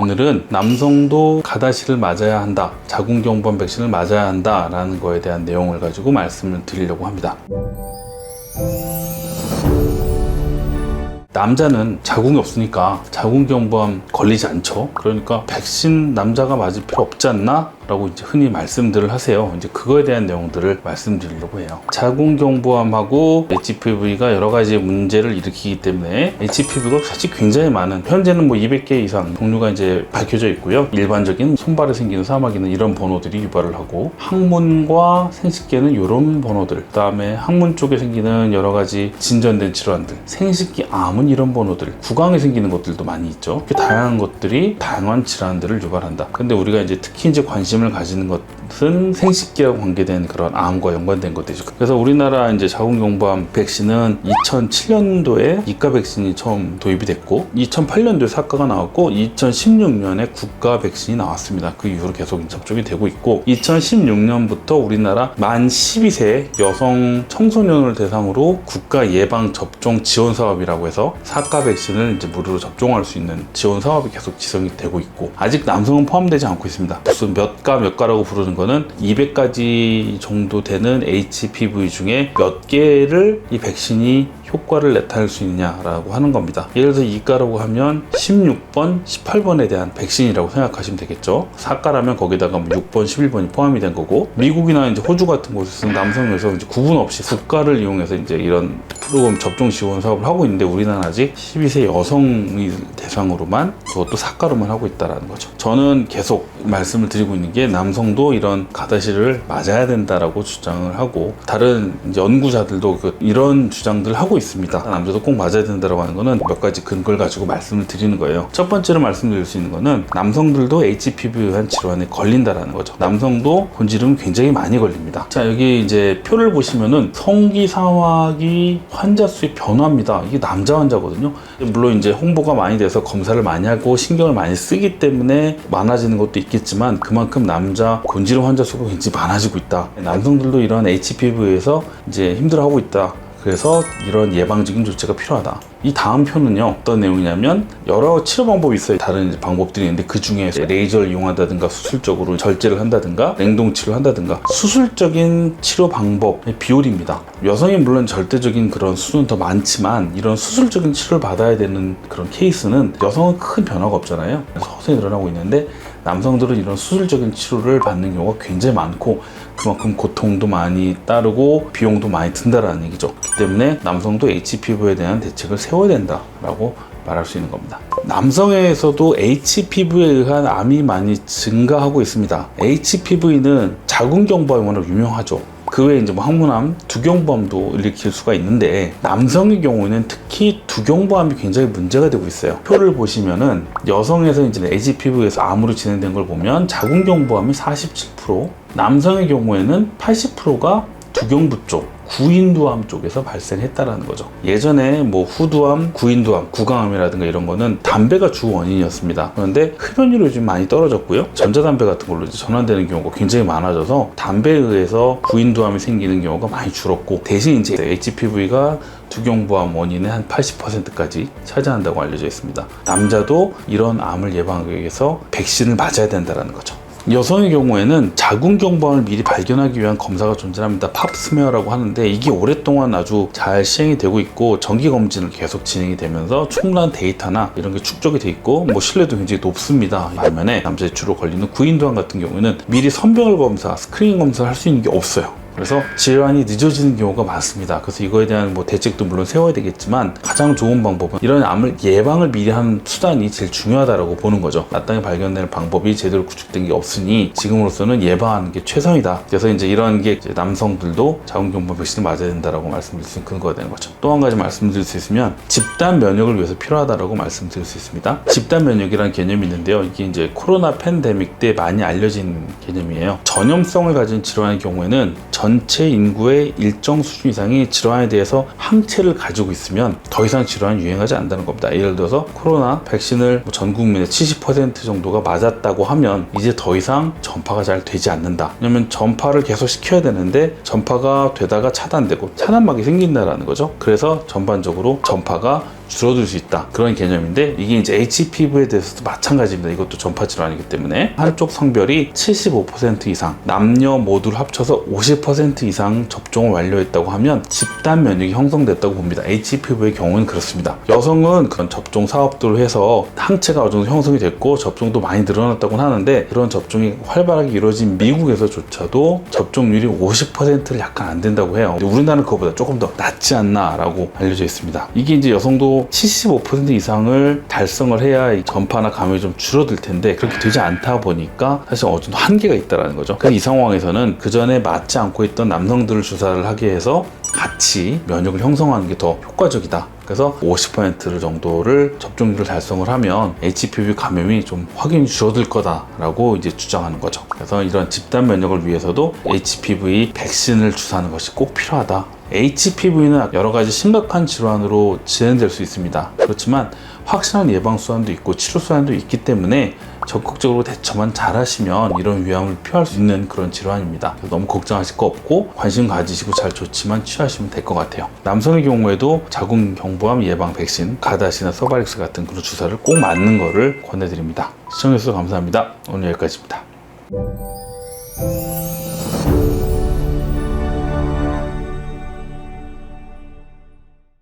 오늘은 남성도 가다시를 맞아야 한다, 자궁경부암 백신을 맞아야 한다 라는 거에 대한 내용을 가지고 말씀을 드리려고 합니다. 남자는 자궁이 없으니까 자궁경부암 걸리지 않죠. 그러니까 백신 남자가 맞을 필요 없지 않나? 라고 이제 흔히 말씀들을 하세요. 이제 그거에 대한 내용들을 말씀드리려고 해요. 자궁경부암하고 HPV가 여러 가지 문제를 일으키기 때문에 HPV가 사실 굉장히 많은, 현재는 뭐 200개 이상 종류가 이제 밝혀져 있고요. 일반적인 손발에 생기는 사마귀는 이런 번호들이 유발을 하고, 항문과 생식기에는 이런 번호들, 그 다음에 항문 쪽에 생기는 여러 가지 진전된 질환들, 생식기 암은 이런 번호들, 구강에 생기는 것들도 많이 있죠. 이렇게 다양한 것들이 다양한 질환들을 유발한다. 근데 우리가 이제 특히 이제 관심을 가지는 것은 생식기와 관계된 그런 암과 연관된 것들이죠. 그래서 우리나라 이제 자궁경부암 백신은 2007년도에 이가 백신이 처음 도입이 됐고, 2008년도에 사가가 나왔고, 2016년에 국가 백신이 나왔습니다. 그 이후로 계속 접종이 되고 있고, 2016년부터 우리나라 만 12세 여성 청소년을 대상으로 국가 예방 접종 지원 사업이라고 해서 사가 백신을 이제 무료로 접종할 수 있는 지원 사업이 계속 지성이 되고 있고, 아직 남성은 포함되지 않고 있습니다. 무슨 몇 가라고 부르는 거는 200가지 정도 되는 HPV 중에 몇 개를 이 백신이 효과를 나타낼 수 있냐라고 하는 겁니다. 예를 들어서 2가라고 하면 16번, 18번에 대한 백신이라고 생각하시면 되겠죠. 4가라면 거기다가 6번, 11번이 포함이 된 거고, 미국이나 이제 호주 같은 곳에서는 남성에서 이제 구분 없이 국가를 이용해서 이제 이런 프로그램 접종 지원 사업을 하고 있는데, 우리나라는 아직 12세 여성이 대상으로만, 그것도 4가로만 하고 있다라는 거죠. 저는 계속 말씀을 드리고 있는 게, 남성도 이런 가다시를 맞아야 된다라고 주장을 하고, 다른 이제 연구자들도 이런 주장들을 하고 있습니다. 남자도 꼭 맞아야 된다라고 하는 거는 몇 가지 근거를 가지고 말씀을 드리는 거예요. 첫 번째로 말씀드릴 수 있는 거는, 남성들도 HPV한 질환에 걸린다라는 거죠. 남성도 곤지름은 굉장히 많이 걸립니다. 자, 여기 이제 표를 보시면은 성기사화기 환자 수의 변화입니다. 이게 남자 환자거든요. 물론 이제 홍보가 많이 돼서 검사를 많이 하고 신경을 많이 쓰기 때문에 많아지는 것도 있겠지만, 그만큼 남자 곤지름 환자 수가 굉장히 많아지고 있다. 남성들도 이런 HPV에서 이제 힘들어하고 있다. 그래서 이런 예방적인 조치가 필요하다. 이 다음 표는요, 어떤 내용이냐면, 여러 치료 방법이 있어요. 다른 방법들이 있는데, 그 중에 레이저를 이용한다든가, 수술적으로 절제를 한다든가, 냉동 치료를 한다든가, 수술적인 치료 방법의 비율입니다. 여성이 물론 절대적인 그런 수는 더 많지만, 이런 수술적인 치료를 받아야 되는 그런 케이스는 여성은 큰 변화가 없잖아요. 서서히 늘어나고 있는데, 남성들은 이런 수술적인 치료를 받는 경우가 굉장히 많고, 그만큼 고통도 많이 따르고 비용도 많이 든다라는 얘기죠. 그렇기 때문에 남성도 HPV에 대한 대책을 세워야 된다라고 말할 수 있는 겁니다. 남성에서도 HPV에 의한 암이 많이 증가하고 있습니다. HPV는 자궁경부암으로 유명하죠. 그 외에 이제 뭐 항문암, 두경부암도 일으킬 수가 있는데, 남성의 경우에는 특히 두경부암이 굉장히 문제가 되고 있어요. 표를 보시면은 여성에서 이제 HPV에서 암으로 진행된 걸 보면 자궁경부암이 47%, 남성의 경우에는 80%가 두경부 쪽, 구인두암 쪽에서 발생했다라는 거죠. 예전에 뭐 후두암, 구인두암, 구강암이라든가 이런 거는 담배가 주 원인이었습니다. 그런데 흡연율이 요즘 많이 떨어졌고요. 전자담배 같은 걸로 이제 전환되는 경우가 굉장히 많아져서 담배에 의해서 구인두암이 생기는 경우가 많이 줄었고, 대신 이제 HPV가 두경부암 원인의 한 80%까지 차지한다고 알려져 있습니다. 남자도 이런 암을 예방하기 위해서 백신을 맞아야 된다는 거죠. 여성의 경우에는 자궁경부암을 미리 발견하기 위한 검사가 존재합니다. 팝스메어라고 하는데, 이게 오랫동안 아주 잘 시행이 되고 있고, 정기검진을 계속 진행이 되면서 충분한 데이터나 이런 게 축적이 돼 있고, 뭐 신뢰도 굉장히 높습니다. 반면에 남자에 주로 걸리는 구인두암 같은 경우에는 미리 선별을 검사, 스크리닝 검사를 할 수 있는 게 없어요. 그래서 질환이 늦어지는 경우가 많습니다. 그래서 이거에 대한 뭐 대책도 물론 세워야 되겠지만, 가장 좋은 방법은 이런 암을 예방을 미리 하는 수단이 제일 중요하다고 보는 거죠. 마땅히 발견되는 방법이 제대로 구축된 게 없으니 지금으로서는 예방하는 게 최선이다. 그래서 이제 이런 게 이제 남성들도 자궁경부암 백신을 맞아야 된다라고 말씀드릴 수 있는 근거가 되는 거죠. 또 한 가지 말씀드릴 수 있으면, 집단 면역을 위해서 필요하다라고 말씀드릴 수 있습니다. 집단 면역이라는 개념이 있는데요. 이게 이제 코로나 팬데믹 때 많이 알려진 개념이에요. 전염성을 가진 질환의 경우에는 전체 인구의 일정 수준 이상이 질환에 대해서 항체를 가지고 있으면 더 이상 질환이 유행하지 않는다는 겁니다. 예를 들어서 코로나 백신을 전 국민의 70% 정도가 맞았다고 하면 이제 더 이상 전파가 잘 되지 않는다. 왜냐면 전파를 계속 시켜야 되는데 전파가 되다가 차단되고 차단막이 생긴다라는 거죠. 그래서 전반적으로 전파가 줄어들 수 있다, 그런 개념인데, 이게 이제 HPV에 대해서도 마찬가지입니다. 이것도 전파 질환이기 때문에 한쪽 성별이 75% 이상, 남녀 모두를 합쳐서 50% 이상 접종을 완료했다고 하면 집단 면역이 형성됐다고 봅니다. HPV의 경우는 그렇습니다. 여성은 그런 접종 사업들을 해서 항체가 어느 정도 형성이 됐고 접종도 많이 늘어났다고 하는데, 그런 접종이 활발하게 이루어진 미국에서조차도 접종률이 50%를 약간 안 된다고 해요. 근데 우리나라는 그거보다 조금 더 낫지 않나 라고 알려져 있습니다. 이게 이제 여성도 75% 이상을 달성을 해야 이 전파나 감염이 좀 줄어들 텐데, 그렇게 되지 않다 보니까 사실 어느 정도 한계가 있다는 거죠. 그래서 이 상황에서는 그 전에 맞지 않고 있던 남성들을 주사를 하게 해서 같이 면역을 형성하는 게 더 효과적이다. 그래서 50% 정도를 접종률을 달성을 하면 HPV 감염이 좀 확연히 줄어들 거다라고 이제 주장하는 거죠. 그래서 이런 집단 면역을 위해서도 HPV 백신을 주사하는 것이 꼭 필요하다. HPV는 여러 가지 심각한 질환으로 진행될 수 있습니다. 그렇지만 확실한 예방 수단도 있고 치료 수단도 있기 때문에 적극적으로 대처만 잘 하시면 이런 위험을 피할 수 있는 그런 질환입니다. 너무 걱정하실 거 없고 관심 가지시고 잘 조치만 취하시면 될 것 같아요. 남성의 경우에도 자궁경부암 예방 백신, 가다시나 서바릭스 같은 그런 주사를 꼭 맞는 거를 권해드립니다. 시청해주셔서 감사합니다. 오늘 여기까지입니다.